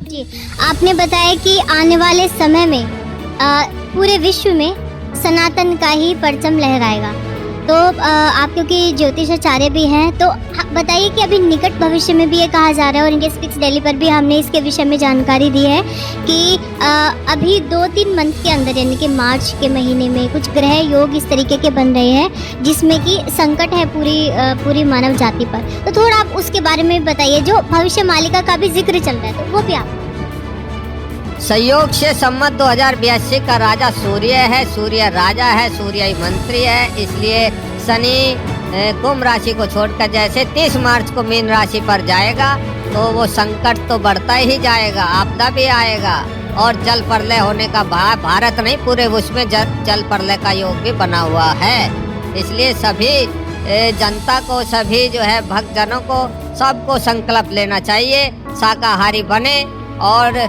जी, आपने बताया कि आने वाले समय में पूरे विश्व में सनातन का ही परचम लहराएगा। तो आप क्योंकि ज्योतिषाचार्य भी हैं, तो बताइए कि अभी निकट भविष्य में भी ये कहा जा रहा है और इंडिया स्पीक्स डेली पर भी हमने इसके विषय में जानकारी दी है कि अभी 2-3 मंथ के अंदर यानी कि मार्च के महीने में कुछ ग्रह योग इस तरीके के बन रहे हैं जिसमें कि संकट है पूरी मानव जाति पर। तो थोड़ा आप उसके बारे में बताइए, जो भविष्य मालिका का भी जिक्र चल रहा है तो वो भी आप। संयोग से संवत 2082 का राजा सूर्य है, सूर्य राजा है, सूर्य ही मंत्री है। इसलिए शनि कुंभ राशि को छोड़कर जैसे 30 मार्च को मीन राशि पर जाएगा तो वो संकट तो बढ़ता ही जाएगा, आपदा भी आएगा और जल प्रलय होने का भारत नहीं पूरे विश्व में जल प्रलय का योग भी बना हुआ है। इसलिए सभी जनता को, सभी जो है भक्तजनों को, सबको संकल्प लेना चाहिए, शाकाहारी बने और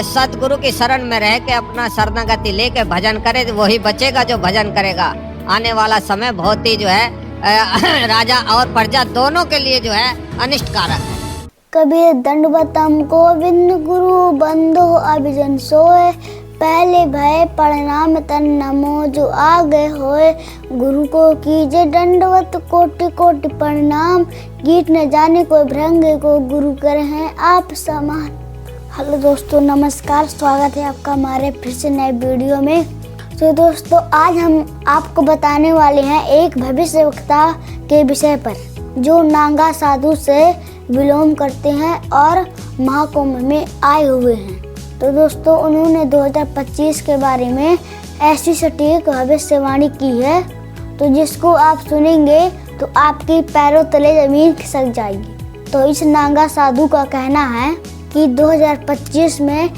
सतगुरु की शरण में रह के अपना शरणागति लेके भजन करे, वही बचेगा जो भजन करेगा। आने वाला समय बहुत ही जो है राजा और प्रजा दोनों के लिए जो है अनिष्टकारक है। कबीर दंडवत हमको बिंद गुरु बंधु अभिजन सोए, पहले भय प्रणाम तन नमो जो आ गए होए, गुरु को कीजे दंडवत कोटि कोटि प्रणाम, गीत न जाने कोई भ्रंग को गुरु करे हैं आप समान। हेलो दोस्तों, नमस्कार, स्वागत है आपका हमारे फिर से नए वीडियो में। तो दोस्तों, आज हम आपको बताने वाले हैं एक भविष्यवक्ता के विषय पर जो नागा साधु से विलोम करते हैं और महाकुंभ में आए हुए हैं। तो दोस्तों, उन्होंने 2025 के बारे में ऐसी सटीक भविष्यवाणी की है तो जिसको आप सुनेंगे तो आपकी पैरों तले जमीन खिसक जाएगी। तो इस नागा साधु का कहना है कि 2025 में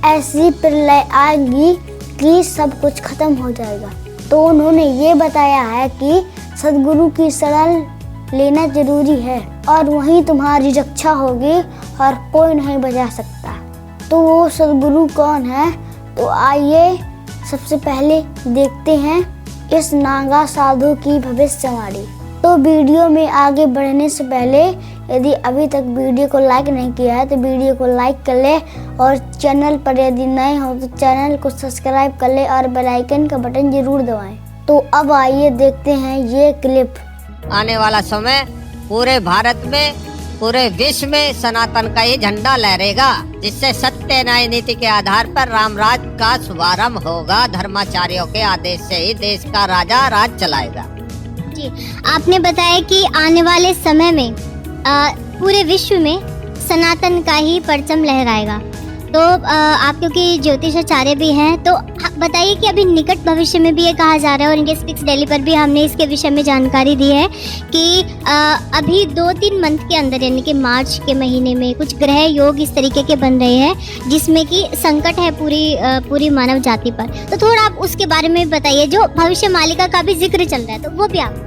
ऐसी प्रलय आएगी कि सब कुछ खत्म हो जाएगा। तो उन्होंने ये बताया है कि सदगुरु की शरण लेना जरूरी है और वहीं तुम्हारी रक्षा होगी और कोई नहीं बचा सकता। तो वो सदगुरु कौन है? तो आइए सबसे पहले देखते हैं इस नागा साधु की भविष्यवाणी। तो वीडियो में आगे बढ़ने से पहले यदि अभी तक वीडियो को लाइक नहीं किया है तो वीडियो को लाइक कर ले और चैनल पर यदि नए हो तो चैनल को सब्सक्राइब कर ले और बेल आइकन का बटन जरूर दबाएं। तो अब आइए देखते हैं ये क्लिप। आने वाला समय पूरे भारत में, पूरे विश्व में सनातन का ही झंडा लहरेगा, जिससे सत्य न्याय नीति के आधार पर रामराज का शुभारंभ होगा। धर्माचार्यों के आदेश से ही देश का राजा राज चलाएगा। जी, आपने बताया कि आने वाले समय में पूरे विश्व में सनातन का ही परचम लहराएगा। तो आप क्योंकि ज्योतिषाचार्य भी हैं, तो बताइए कि अभी निकट भविष्य में भी ये कहा जा रहा है और इंडिया स्पीक्स डेली पर भी हमने इसके विषय में जानकारी दी है कि अभी 2-3 मंथ के अंदर यानी कि मार्च के महीने में कुछ ग्रह योग इस तरीके के बन रहे हैं जिसमें कि संकट है पूरी मानव जाति पर। तो थोड़ा आप उसके बारे में बताइए, जो भविष्य मालिका का भी जिक्र चल रहा है तो वो भी आप।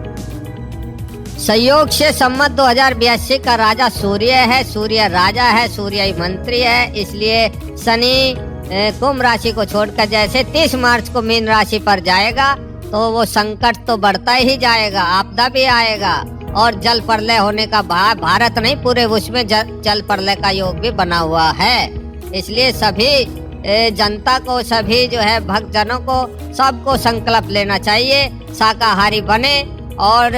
संयोग से संवत 2082 का राजा सूर्य है, सूर्य राजा है, सूर्य ही मंत्री है। इसलिए शनि कुंभ राशि को छोड़कर जैसे 30 मार्च को मीन राशि पर जाएगा तो वो संकट तो बढ़ता ही जाएगा, आपदा भी आएगा और जल प्रलय होने का भारत नहीं पूरे विश्व में जल प्रलय का योग भी बना हुआ है। इसलिए सभी जनता को, सभी जो है भक्तजनों को, सबको संकल्प लेना चाहिए, शाकाहारी बने और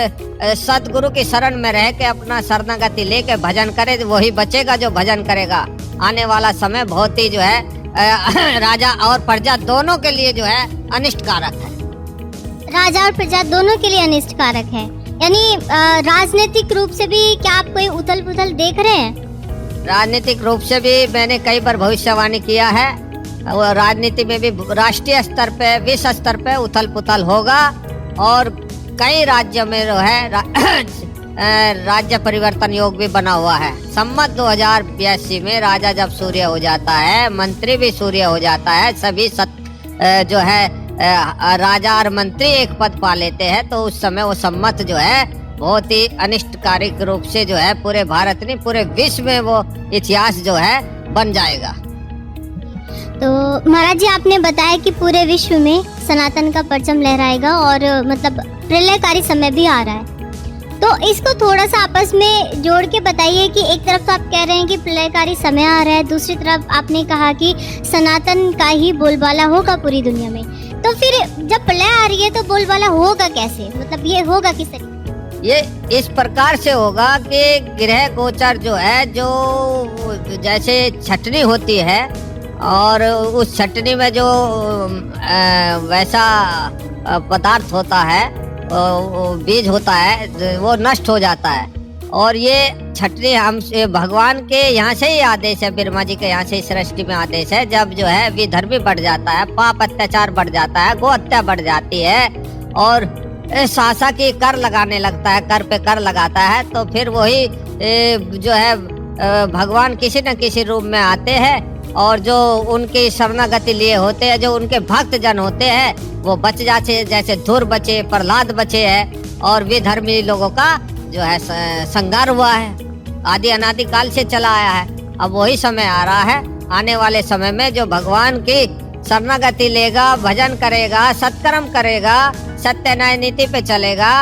सतगुरु की शरण में रह के अपना शरणागति लेके भजन करे, वही बचेगा जो भजन करेगा। आने वाला समय बहुत ही जो है राजा और प्रजा दोनों के लिए जो है अनिष्टकारक है। राजा और प्रजा दोनों के लिए अनिष्टकारक है, यानी राजनीतिक रूप से भी क्या आप कोई उथल पुथल देख रहे हैं? राजनीतिक रूप से भी मैंने कई बार भविष्यवाणी किया है और राजनीति में भी राष्ट्रीय स्तर पे, विश्व स्तर पे उथल पुथल होगा और कई राज्यों में जो है राज्य परिवर्तन योग भी बना हुआ है। संवत 2082 में राजा जब सूर्य हो जाता है, मंत्री भी सूर्य हो जाता है, सभी जो है राजा और मंत्री एक पद पा लेते हैं, तो उस समय वो संवत जो है बहुत ही अनिष्टकारी रूप से जो है पूरे भारत नहीं पूरे विश्व में वो इतिहास जो है बन जाएगा। तो महाराज जी, आपने बताया कि पूरे विश्व में सनातन का परचम लहराएगा और मतलब प्रलयकारी समय भी आ रहा है। तो इसको थोड़ा सा आपस में जोड़ के बताइए कि एक तरफ तो आप कह रहे हैं कि प्रलयकारी समय आ रहा है, दूसरी तरफ आपने कहा कि सनातन का ही बोलबाला होगा पूरी दुनिया में। तो फिर जब प्रलय आ रही है तो बोलबाला होगा कैसे, मतलब ये होगा किस तरीके? ये इस प्रकार से होगा कि ग्रह गोचर जो है, जो जैसे छटनी होती है और उस छटनी में जो वैसा पदार्थ होता है, बीज होता है, वो नष्ट हो जाता है। और ये छटनी हम भगवान के यहाँ से ही आदेश है, ब्रह्मा जी के यहाँ से सृष्टि में आदेश है। जब जो है विधर्मी बढ़ जाता है, पाप अत्याचार बढ़ जाता है, गो हत्या बढ़ जाती है और शासक की कर लगाने लगता है, कर पे कर लगाता है, तो फिर वही जो है भगवान किसी न किसी रूप में आते हैं और जो उनकी शरणागति लिए होते हैं, जो उनके भक्त जन होते हैं, वो बच जाते, जैसे धुर बचे, प्रहलाद बचे हैं। और विधर्मी लोगों का जो है संहार हुआ है, आदि अनादि काल से चला आया है। अब वही समय आ रहा है, आने वाले समय में जो भगवान की शरणागति लेगा, भजन करेगा, सत्कर्म करेगा, सत्य न्याय नीति पे चलेगा,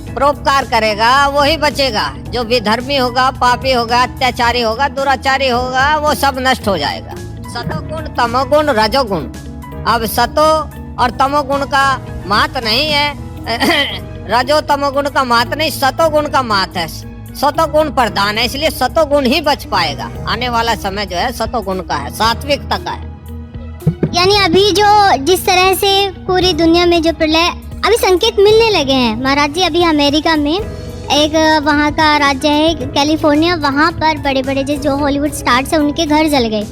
परोपकार करेगा, वही बचेगा। जो विधर्मी होगा, पापी होगा, अत्याचारी होगा, दुराचारी होगा, वो सब नष्ट हो जाएगा। सतोगुण, तमोगुण, रजोगुण। अब सतो और तमोगुण का महत्व नहीं है, रजो तमोगुण का महत्व नहीं, सतोगुण का महत्व है। सतोगुण प्रधान है, इसलिए सतोगुण ही बच पाएगा। आने वाला समय जो है सतोगुण का है, सात्विकता का है। यानी अभी जो जिस तरह से पूरी दुनिया में जो प्रलय अभी संकेत मिलने लगे हैं महाराज जी, अभी अमेरिका में एक वहाँ का राज्य है कैलिफोर्निया, वहाँ पर बड़े बड़े जो हॉलीवुड स्टार्स हैं उनके घर जल गए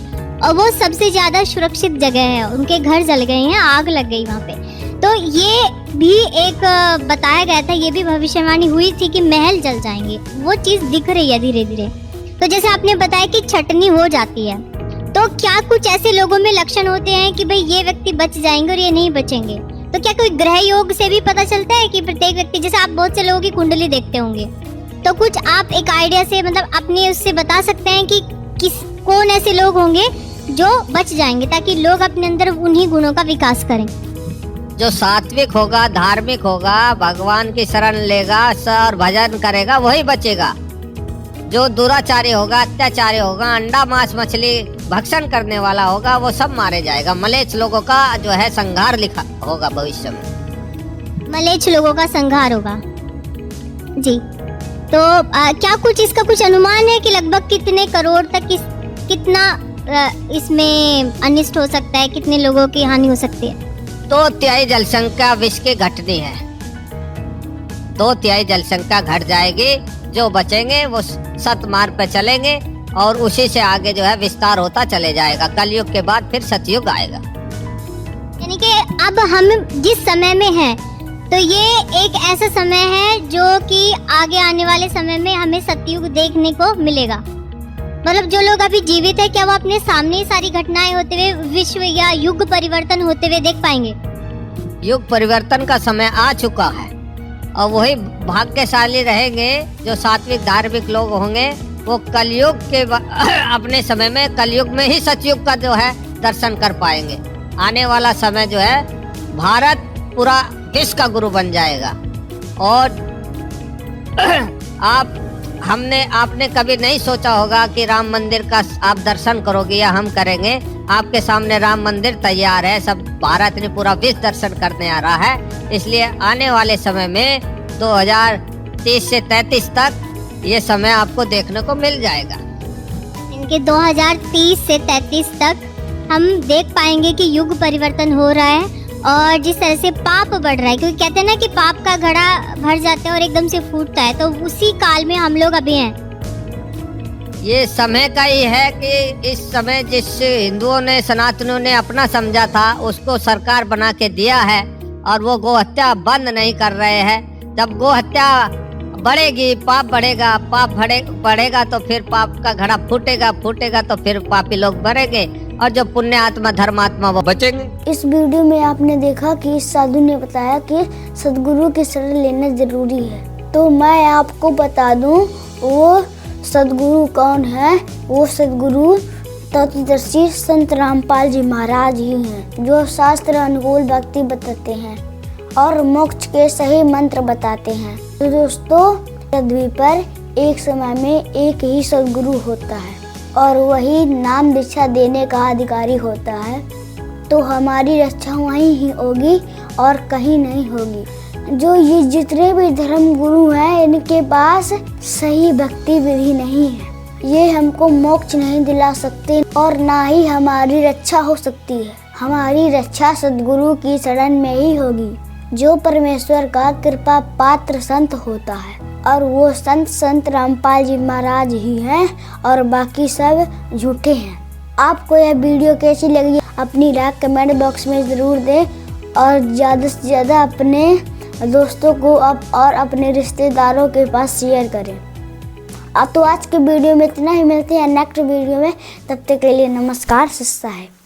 और वो सबसे ज़्यादा सुरक्षित जगह है, उनके घर जल गए हैं, आग लग गई वहाँ पे। तो ये भी एक बताया गया था, ये भी भविष्यवाणी हुई थी कि महल जल जाएंगे, वो चीज़ दिख रही है धीरे धीरे। तो जैसे आपने बताया कि छटनी हो जाती है, तो क्या कुछ ऐसे लोगों में लक्षण होते हैं कि भाई ये व्यक्ति बच जाएंगे और ये नहीं बचेंगे? तो क्या कोई ग्रह योग से भी पता चलता है कि प्रत्येक व्यक्ति, जैसे आप बहुत से लोगों की कुंडली देखते होंगे, तो कुछ आप एक आइडिया से मतलब अपने उससे बता सकते हैं कि कौन ऐसे लोग होंगे जो बच जाएंगे, ताकि लोग अपने अंदर उन्हीं गुणों का विकास करें? जो सात्विक होगा, धार्मिक होगा, भगवान की शरण लेगा और भजन करेगा, वही बचेगा। जो दुराचारी होगा, अत्याचारी होगा, अंडा मांस मछली भक्षण करने वाला होगा, वो सब मारे जाएगा। मलेच्छ लोगों का जो है संहार लिखा होगा भविष्य में। मलेच्छ लोगों का संहार होगा जी। तो क्या कुछ इसका कुछ अनुमान है कि लगभग कितने करोड़ तक कितना इसमें अनिष्ट हो सकता है, कितने लोगों की हानि हो सकती है? 2/3 जनसंख्या विश्व की घटनी है। 2/3 जनसंख्या घट जाएगी, जो बचेंगे वो सतमार्ग पे चलेंगे और उसी से आगे जो है विस्तार होता चले जाएगा। कलयुग के बाद फिर सतयुग आएगा। यानी कि अब हम जिस समय में हैं, तो ये एक ऐसा समय है जो कि आगे आने वाले समय में हमें सतयुग देखने को मिलेगा। मतलब जो लोग अभी जीवित है, क्या वो अपने सामने सारी घटनाएं होते हुए, विश्व या युग परिवर्तन होते हुए देख पाएंगे? युग परिवर्तन का समय आ चुका है और वही भाग्यशाली रहेंगे जो सात्विक धार्मिक लोग होंगे। वो कलयुग के अपने समय में कलयुग में ही सतयुग का जो है दर्शन कर पाएंगे। आने वाला समय जो है भारत पूरा विश्व का गुरु बन जाएगा। और आपने कभी नहीं सोचा होगा कि राम मंदिर का आप दर्शन करोगे या हम करेंगे। आपके सामने राम मंदिर तैयार है, सब भारत ने पूरा विश्व दर्शन करने आ रहा है। इसलिए आने वाले समय में 2030 से 33 तक ये समय आपको देखने को मिल जाएगा। इनके 2030 से 33 तक हम देख पाएंगे कि युग परिवर्तन हो रहा है और जिस तरह से पाप बढ़ रहा है, क्योंकि कहते हैं ना कि पाप का घड़ा भर जाता है और एकदम से फूटता है, तो उसी काल में हम लोग अभी हैं। ये समय का ही है कि इस समय जिस हिंदुओं ने, सनातनियों ने अपना समझा था, उसको सरकार बना के दिया है और वो गो हत्या बंद नहीं कर रहे हैं। जब गो हत्या बढ़ेगी, पाप बढ़ेगा, पाप बढ़ेगा तो फिर पाप का घड़ा फूटेगा तो फिर पापी लोग बढ़ेंगे और जो पुण्य आत्मा धर्मात्मा वो बचेंगे। इस वीडियो में आपने देखा कि इस साधु ने बताया कि सदगुरु की शरण लेना जरूरी है। तो मैं आपको बता दूं वो सदगुरु कौन है। वो सदगुरु तत्वदर्शी संत रामपाल जी महाराज ही हैं, जो शास्त्र अनुकूल भक्ति बताते हैं। और मोक्ष के सही मंत्र बताते हैं। तो दोस्तों, पृथ्वी पर एक समय में एक ही सद्गुरु होता है और वही नाम दीक्षा देने का अधिकारी होता है। तो हमारी रक्षा वहीं ही होगी और कहीं नहीं होगी। जो ये जितने भी धर्म गुरु हैं, इनके पास सही भक्ति विधि नहीं है। ये हमको मोक्ष नहीं दिला सकते और ना ही हमारी रक्षा हो सकती है। हमारी रक्षा सद्गुरु की शरण में ही होगी, जो परमेश्वर का कृपा पात्र संत होता है। और वो संत रामपाल जी महाराज ही हैं और बाकी सब झूठे हैं। आपको यह वीडियो कैसी लगी अपनी राय कमेंट बॉक्स में ज़रूर दें और ज़्यादा से ज़्यादा अपने दोस्तों को और अपने रिश्तेदारों के पास शेयर करें। तो आज के वीडियो में इतना ही। मिलते हैं नेक्स्ट वीडियो में, तब तक के लिए नमस्कार। सत श्री अकाल।